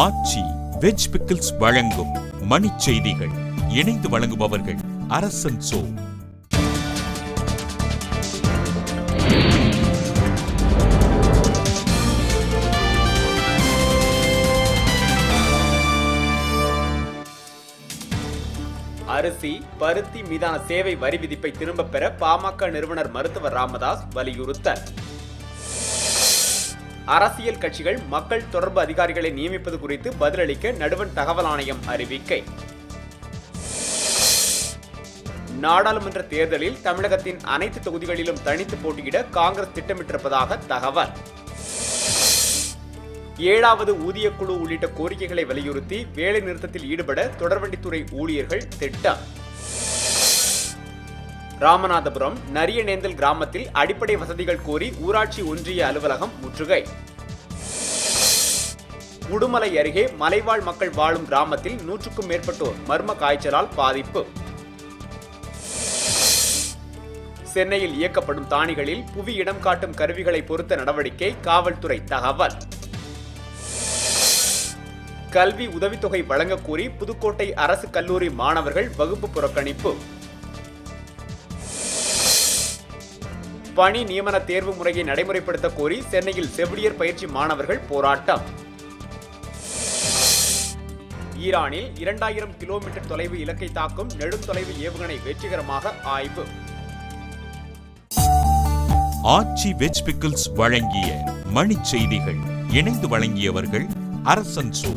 ஆச்சி veg pickles வழங்கும் மணிச் செய்திகள். இணைந்து வழங்குபவர்கள் அரசன் சோ. அரிசி, பருத்தி மீதான சேவை வரி விதிப்பை திரும்பப் பெற பாமக நிறுவனர் மருத்துவர் ராமதாஸ் வலியுறுத்தல். அரசியல் கட்சிகள் மக்கள் தொடர்பு அதிகாரிகளை நியமிப்பது குறித்து பதிலளிக்க நடுவண் தகவல் ஆணையம் அறிவிக்கை. நாடாளுமன்ற தேர்தலில் தமிழகத்தின் அனைத்து தொகுதிகளிலும் தனித்து போட்டியிட காங்கிரஸ் திட்டமிட்டிருப்பதாக தகவல். 7வது ஊதியக்குழு உள்ளிட்ட கோரிக்கைகளை வலியுறுத்தி வேலை நிறுத்தத்தில் ஈடுபட தொடர்வண்டித்துறை ஊழியர்கள் திட்டம். ராமநாதபுரம் நரியநேந்தல் கிராமத்தில் அடிப்படை வசதிகள் கோரி ஊராட்சி ஒன்றிய அலுவலகம் முற்றுகை. உடுமலை அருகே மலைவாழ் மக்கள் வாழும் கிராமத்தில் 100க்கும் மேற்பட்டோர் மர்ம காய்ச்சலால் பாதிப்பு. சென்னையில் இயக்கப்படும் தானிகளில் புவி இடம் காட்டும் கருவிகளை பொருத்த நடவடிக்கை, காவல்துறை தகவல். கல்வி உதவித்தொகை வழங்கக் கோரி புதுக்கோட்டை அரசு கல்லூரி மாணவர்கள் வகுப்பு புறக்கணிப்பு. பணி நியமன தேர்வு முறையை நடைமுறைப்படுத்த கோரி சென்னையில் செவிலியர் பயிற்சி மாணவர்கள் போராட்டம். ஈரானில் 2000 கிலோமீட்டர் தொலைவு இலக்கை தாக்கும் நெடுந்தொலைவு ஏவுகணை வெற்றிகரமாக ஆய்வு. ஆச்சி வெஜ் பிக்கிள்ஸ் வழங்கிய மணிச் செய்திகள். இணைந்து வழங்கியவர்கள் அரசன் சோ.